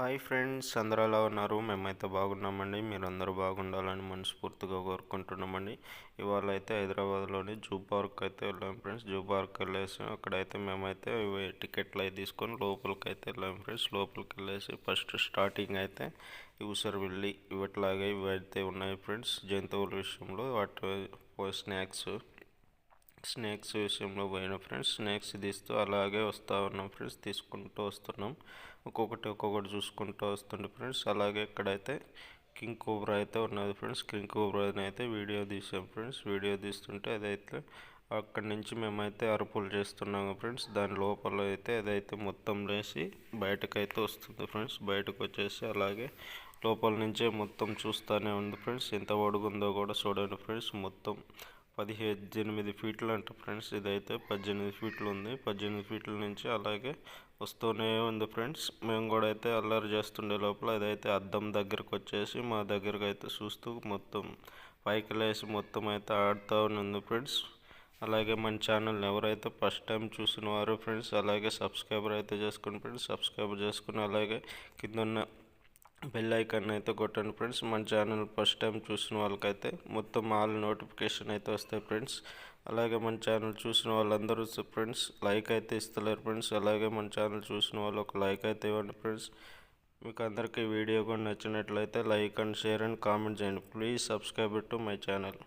Hi friends, అందరూ ఎలా ఉన్నారు? మేమైతే బాగున్నామండి. మీరందరూ బాగుండాలని మనస్ఫూర్తిగా కోరుకుంటున్నామండి. ఇవాళ అయితే హైదరాబాద్లోని జూ పార్క్ అయితే వెళ్ళాం ఫ్రెండ్స్. జూ పార్క్ వెళ్ళేసి అక్కడైతే మేమైతే టికెట్లు అవి తీసుకొని లోపలికి అయితే వెళ్ళాం ఫ్రెండ్స్. లోపలికి వెళ్ళేసి ఫస్ట్ స్టార్టింగ్ అయితే ఊసరవెల్లి ఇవట్లాగే ఇవైతే ఉన్నాయి ఫ్రెండ్స్. జంతువుల విషయంలో వాటి స్నేక్స్ విషయంలో పోయిన ఫ్రెండ్స్. స్నేక్స్ తీస్తూ అలాగే వస్తూ ఉన్నాం ఫ్రెండ్స్. తీసుకుంటూ వస్తున్నాం, ఒక్కొక్కటి చూసుకుంటూ వస్తుండే ఫ్రెండ్స్. అలాగే ఇక్కడైతే కింగ్ కోబ్రా అయితే ఉన్నది ఫ్రెండ్స్. కింగ్ కోబ్రాని అయితే వీడియో తీసాం ఫ్రెండ్స్. వీడియో తీస్తుంటే అదైతే అక్కడి నుంచి మేమైతే అరుపులు చేస్తున్నాము ఫ్రెండ్స్. దాని లోపల అయితే అదైతే మొత్తం లేచి బయటకైతే వస్తుంది ఫ్రెండ్స్. బయటకు వచ్చేసి అలాగే లోపల నుంచే మొత్తం చూస్తూనే ఉంది ఫ్రెండ్స్. ఎంత పొడుగుందో కూడా చూడండి ఫ్రెండ్స్. మొత్తం 18 ఫీట్లు అంట ఫ్రెండ్స్. ఇదైతే 18 ఫీట్లు ఉంది. 18 ఫీట్ల నుంచి అలాగే వస్తూనే ఉంది ఫ్రెండ్స్. మేము కూడా అయితే అల్లరి చేస్తుండే లోపల అదైతే అద్దం దగ్గరకు వచ్చేసి మా దగ్గరకు అయితే చూస్తూ మొత్తం పైకి లేసి మొత్తం అయితే ఆడుతూ ఉంది ఫ్రెండ్స్. అలాగే మన ఛానల్ని ఎవరైతే ఫస్ట్ టైం చూసిన వారు ఫ్రెండ్స్, అలాగే సబ్స్క్రైబర్ అయితే చేసుకోండి ఫ్రెండ్స్. సబ్స్క్రైబ్ చేసుకుని అలాగే కింద ఉన్న బెల్ ఐకాన్ అయితే కొట్టండి ఫ్రెండ్స్. మన ఛానల్ ఫస్ట్ టైం చూసిన వాళ్ళకైతే మొత్తం ఆల్ నోటిఫికేషన్ అయితే వస్తాయి ఫ్రెండ్స్. అలాగే మన ఛానల్ చూసిన వాళ్ళందరూ ఫ్రెండ్స్ లైక్ అయితే ఇస్తలేరు ఫ్రెండ్స్. అలాగే మన ఛానల్ చూసిన వాళ్ళు ఒక లైక్ అయితే ఇవ్వండి ఫ్రెండ్స్. మీకు అందరికీ వీడియో కూడా నచ్చినట్లయితే like and share and comment చేయండి. Please subscribe to my channel.